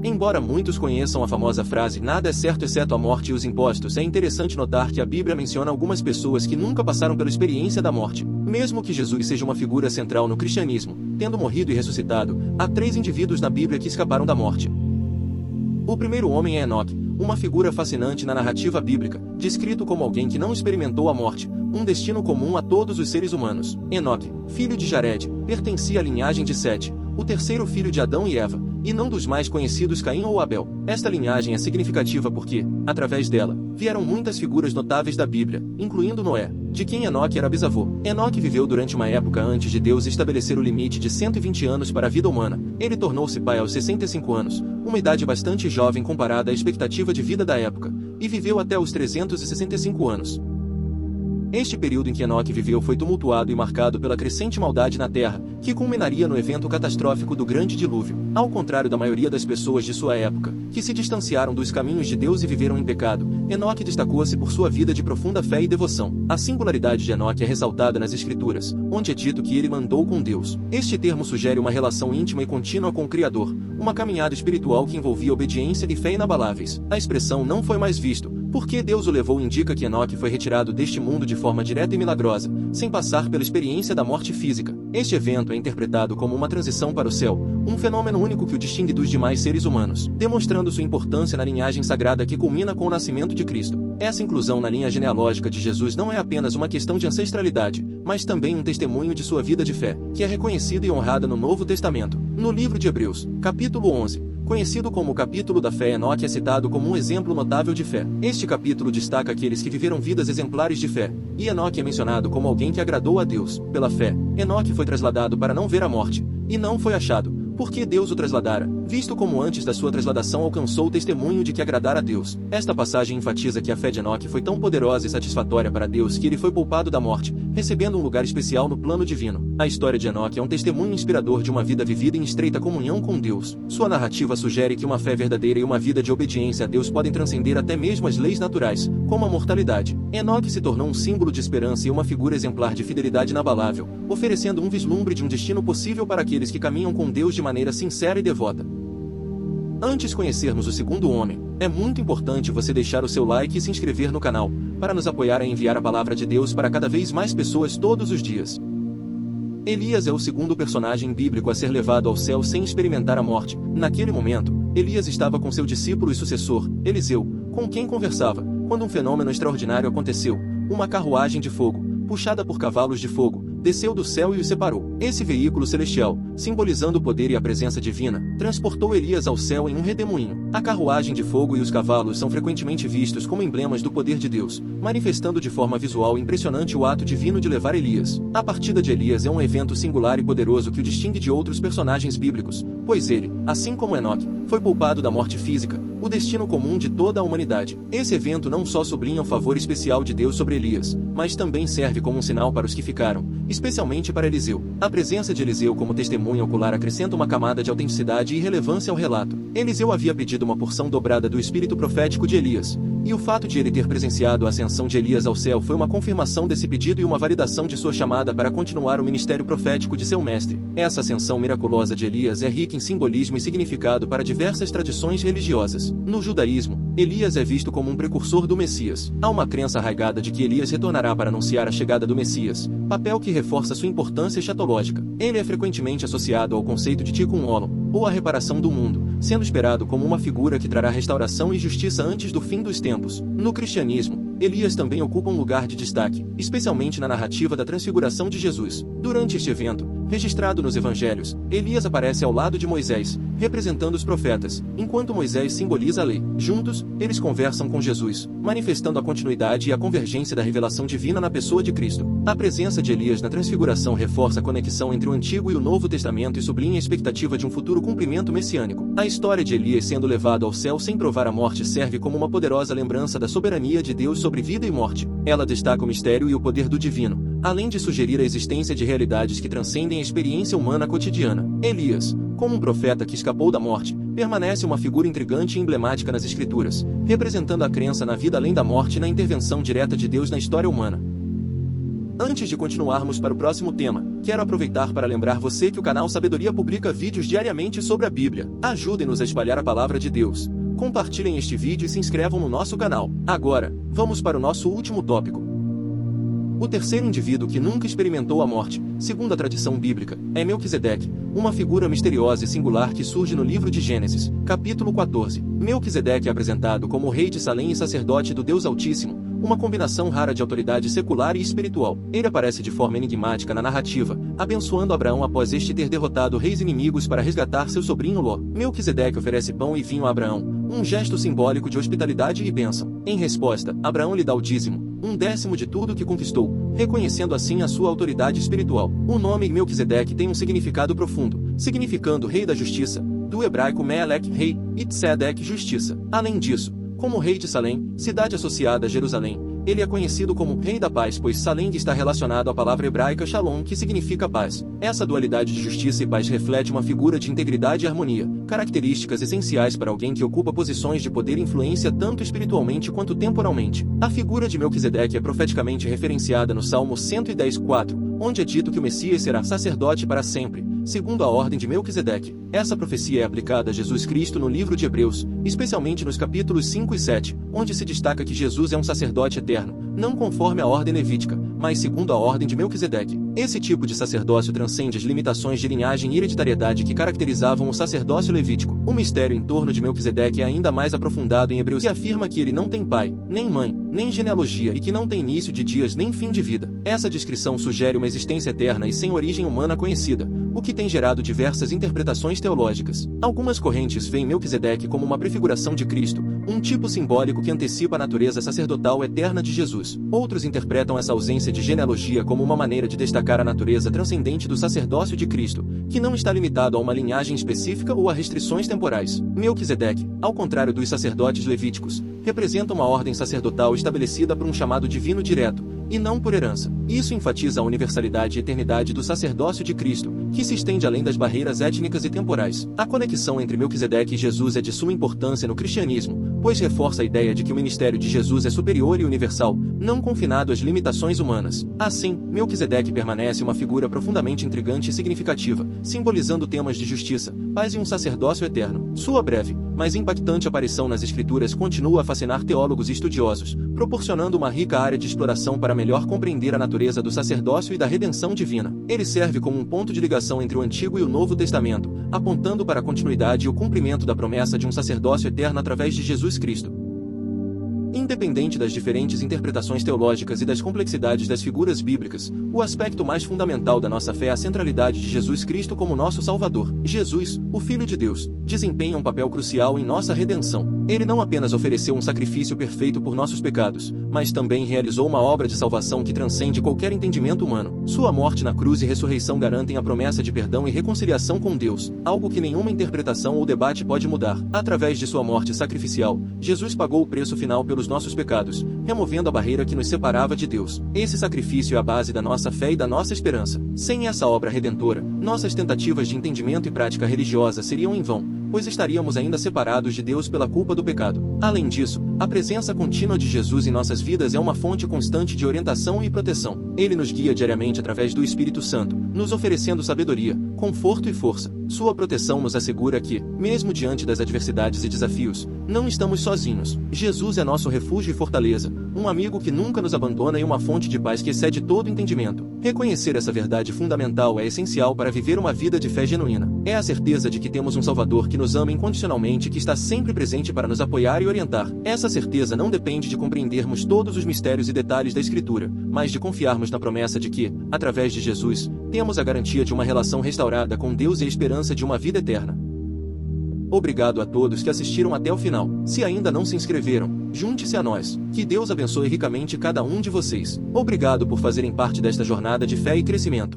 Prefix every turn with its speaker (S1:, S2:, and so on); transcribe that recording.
S1: Embora muitos conheçam a famosa frase "nada é certo exceto a morte e os impostos", é interessante notar que a Bíblia menciona algumas pessoas que nunca passaram pela experiência da morte. Mesmo que Jesus seja uma figura central no cristianismo, tendo morrido e ressuscitado, há 3 indivíduos na Bíblia que escaparam da morte. O primeiro homem é Enoque, uma figura fascinante na narrativa bíblica, descrito como alguém que não experimentou a morte, um destino comum a todos os seres humanos. Enoque, filho de Jared, pertencia à linhagem de Sete, o terceiro filho de Adão e Eva, e não dos mais conhecidos Caim ou Abel. Esta linhagem é significativa porque, através dela, vieram muitas figuras notáveis da Bíblia, incluindo Noé, de quem Enoque era bisavô. Enoque viveu durante uma época antes de Deus estabelecer o limite de 120 anos para a vida humana. Ele tornou-se pai aos 65 anos, uma idade bastante jovem comparada à expectativa de vida da época, e viveu até os 365 anos. Este período em que Enoque viveu foi tumultuado e marcado pela crescente maldade na Terra, que culminaria no evento catastrófico do Grande Dilúvio. Ao contrário da maioria das pessoas de sua época, que se distanciaram dos caminhos de Deus e viveram em pecado, Enoque destacou-se por sua vida de profunda fé e devoção. A singularidade de Enoque é ressaltada nas Escrituras, onde é dito que ele andou com Deus. Este termo sugere uma relação íntima e contínua com o Criador, uma caminhada espiritual que envolvia obediência e fé inabaláveis. A expressão "não foi mais visto", porque Deus o levou, indica que Enoque foi retirado deste mundo de forma direta e milagrosa, sem passar pela experiência da morte física. Este evento é interpretado como uma transição para o céu, um fenômeno único que o distingue dos demais seres humanos, demonstrando sua importância na linhagem sagrada que culmina com o nascimento de Cristo. Essa inclusão na linha genealógica de Jesus não é apenas uma questão de ancestralidade, mas também um testemunho de sua vida de fé, que é reconhecida e honrada no Novo Testamento. No livro de Hebreus, capítulo 11, conhecido como o capítulo da fé, Enoque é citado como um exemplo notável de fé. Este capítulo destaca aqueles que viveram vidas exemplares de fé, e Enoque é mencionado como alguém que agradou a Deus. Pela fé, Enoque foi trasladado para não ver a morte, e não foi achado, porque Deus o trasladara, visto como antes da sua trasladação alcançou o testemunho de que agradara a Deus. Esta passagem enfatiza que a fé de Enoque foi tão poderosa e satisfatória para Deus que ele foi poupado da morte, recebendo um lugar especial no plano divino. A história de Enoque é um testemunho inspirador de uma vida vivida em estreita comunhão com Deus. Sua narrativa sugere que uma fé verdadeira e uma vida de obediência a Deus podem transcender até mesmo as leis naturais, como a mortalidade. Enoque se tornou um símbolo de esperança e uma figura exemplar de fidelidade inabalável, oferecendo um vislumbre de um destino possível para aqueles que caminham com Deus de maneira sincera e devota. Antes de conhecermos o segundo homem, é muito importante você deixar o seu like e se inscrever no canal, para nos apoiar a enviar a palavra de Deus para cada vez mais pessoas todos os dias. Elias é o segundo personagem bíblico a ser levado ao céu sem experimentar a morte. Naquele momento, Elias estava com seu discípulo e sucessor, Eliseu, com quem conversava, quando um fenômeno extraordinário aconteceu. Uma carruagem de fogo, puxada por cavalos de fogo, desceu do céu e os separou. Esse veículo celestial, simbolizando o poder e a presença divina, transportou Elias ao céu em um redemoinho. A carruagem de fogo e os cavalos são frequentemente vistos como emblemas do poder de Deus, manifestando de forma visual impressionante o ato divino de levar Elias. A partida de Elias é um evento singular e poderoso que o distingue de outros personagens bíblicos, pois ele, assim como Enoque, foi poupado da morte física, o destino comum de toda a humanidade. Esse evento não só sublinha o favor especial de Deus sobre Elias, mas também serve como um sinal para os que ficaram, especialmente para Eliseu. A presença de Eliseu como testemunha ocular acrescenta uma camada de autenticidade e relevância ao relato. Eliseu havia pedido uma porção dobrada do espírito profético de Elias, e o fato de ele ter presenciado a ascensão de Elias ao céu foi uma confirmação desse pedido e uma validação de sua chamada para continuar o ministério profético de seu mestre. Essa ascensão miraculosa de Elias é rica em simbolismo e significado para diversas tradições religiosas. No judaísmo, Elias é visto como um precursor do Messias. Há uma crença arraigada de que Elias retornará para anunciar a chegada do Messias, papel que reforça sua importância escatológica. Ele é frequentemente associado ao conceito de Tikkun Olam, ou a reparação do mundo, sendo esperado como uma figura que trará restauração e justiça antes do fim dos tempos. No cristianismo, Elias também ocupa um lugar de destaque, especialmente na narrativa da transfiguração de Jesus. Durante este evento, registrado nos evangelhos, Elias aparece ao lado de Moisés, representando os profetas, enquanto Moisés simboliza a lei. Juntos, eles conversam com Jesus, manifestando a continuidade e a convergência da revelação divina na pessoa de Cristo. A presença de Elias na transfiguração reforça a conexão entre o Antigo e o Novo Testamento e sublinha a expectativa de um futuro cumprimento messiânico. A história de Elias sendo levado ao céu sem provar a morte serve como uma poderosa lembrança da soberania de Deus sobre vida e morte. Ela destaca o mistério e o poder do divino, além de sugerir a existência de realidades que transcendem a experiência humana cotidiana. Elias, como um profeta que escapou da morte, permanece uma figura intrigante e emblemática nas Escrituras, representando a crença na vida além da morte e na intervenção direta de Deus na história humana. Antes de continuarmos para o próximo tema, quero aproveitar para lembrar você que o canal Sabedoria publica vídeos diariamente sobre a Bíblia. Ajudem-nos a espalhar a palavra de Deus. Compartilhem este vídeo e se inscrevam no nosso canal. Agora, vamos para o nosso último tópico. O terceiro indivíduo que nunca experimentou a morte, segundo a tradição bíblica, é Melquisedeque, uma figura misteriosa e singular que surge no livro de Gênesis, capítulo 14. Melquisedeque é apresentado como rei de Salém e sacerdote do Deus Altíssimo, uma combinação rara de autoridade secular e espiritual. Ele aparece de forma enigmática na narrativa, abençoando Abraão após este ter derrotado reis inimigos para resgatar seu sobrinho Ló. Melquisedeque oferece pão e vinho a Abraão, um gesto simbólico de hospitalidade e bênção. Em resposta, Abraão lhe dá o dízimo, 1/10 de tudo que conquistou, reconhecendo assim a sua autoridade espiritual. O nome Melquisedeque tem um significado profundo, significando rei da justiça, do hebraico Melech, rei, e Tzedek, justiça. Além disso, como rei de Salém, cidade associada a Jerusalém, ele é conhecido como Rei da Paz, pois Salém está relacionado à palavra hebraica Shalom, que significa paz. Essa dualidade de justiça e paz reflete uma figura de integridade e harmonia, características essenciais para alguém que ocupa posições de poder e influência tanto espiritualmente quanto temporalmente. A figura de Melquisedeque é profeticamente referenciada no Salmo 110:4, onde é dito que o Messias será sacerdote para sempre, segundo a ordem de Melquisedeque. Essa profecia é aplicada a Jesus Cristo no livro de Hebreus, especialmente nos capítulos 5 e 7, onde se destaca que Jesus é um sacerdote eterno, não conforme a ordem levítica, mas segundo a ordem de Melquisedeque. Esse tipo de sacerdócio transcende as limitações de linhagem e hereditariedade que caracterizavam o sacerdócio levítico. O mistério em torno de Melquisedeque é ainda mais aprofundado em Hebreus e afirma que ele não tem pai, nem mãe, nem genealogia e que não tem início de dias nem fim de vida. Essa descrição sugere uma existência eterna e sem origem humana conhecida, o que tem gerado diversas interpretações teológicas. Algumas correntes veem Melquisedeque como uma prefiguração de Cristo, um tipo simbólico que antecipa a natureza sacerdotal eterna de Jesus. Outros interpretam essa ausência de genealogia como uma maneira de destacar a natureza transcendente do sacerdócio de Cristo, que não está limitado a uma linhagem específica ou a restrições temporais. Melquisedeque, ao contrário dos sacerdotes levíticos, representa uma ordem sacerdotal estabelecida por um chamado divino direto, e não por herança. Isso enfatiza a universalidade e eternidade do sacerdócio de Cristo, que se estende além das barreiras étnicas e temporais. A conexão entre Melquisedeque e Jesus é de suma importância no cristianismo, pois reforça a ideia de que o ministério de Jesus é superior e universal, não confinado às limitações humanas. Assim, Melquisedeque permanece uma figura profundamente intrigante e significativa, simbolizando temas de justiça, paz e um sacerdócio eterno. Sua breve, mas impactante aparição nas Escrituras continua a fascinar teólogos e estudiosos, proporcionando uma rica área de exploração para melhor compreender a natureza do sacerdócio e da redenção divina. Ele serve como um ponto de ligação entre o Antigo e o Novo Testamento, apontando para a continuidade e o cumprimento da promessa de um sacerdócio eterno através de Jesus Cristo. Independente das diferentes interpretações teológicas e das complexidades das figuras bíblicas, o aspecto mais fundamental da nossa fé é a centralidade de Jesus Cristo como nosso Salvador. Jesus, o Filho de Deus, desempenha um papel crucial em nossa redenção. Ele não apenas ofereceu um sacrifício perfeito por nossos pecados, mas também realizou uma obra de salvação que transcende qualquer entendimento humano. Sua morte na cruz e ressurreição garantem a promessa de perdão e reconciliação com Deus, algo que nenhuma interpretação ou debate pode mudar. Através de sua morte sacrificial, Jesus pagou o preço final pelos nossos pecados, removendo a barreira que nos separava de Deus. Esse sacrifício é a base da nossa fé e da nossa esperança. Sem essa obra redentora, nossas tentativas de entendimento e prática religiosa seriam em vão, pois estaríamos ainda separados de Deus pela culpa do pecado. Além disso, a presença contínua de Jesus em nossas vidas é uma fonte constante de orientação e proteção. Ele nos guia diariamente através do Espírito Santo, nos oferecendo sabedoria, conforto e força. Sua proteção nos assegura que, mesmo diante das adversidades e desafios, não estamos sozinhos. Jesus é nosso refúgio e fortaleza, um amigo que nunca nos abandona e uma fonte de paz que excede todo entendimento. Reconhecer essa verdade fundamental é essencial para viver uma vida de fé genuína. É a certeza de que temos um Salvador que nos ama incondicionalmente e que está sempre presente para nos apoiar e orientar. Essa certeza não depende de compreendermos todos os mistérios e detalhes da Escritura, mas de confiarmos na promessa de que, através de Jesus, temos a garantia de uma relação restaurada com Deus e a esperança de uma vida eterna. Obrigado a todos que assistiram até o final. Se ainda não se inscreveram, junte-se a nós. Que Deus abençoe ricamente cada um de vocês. Obrigado por fazerem parte desta jornada de fé e crescimento.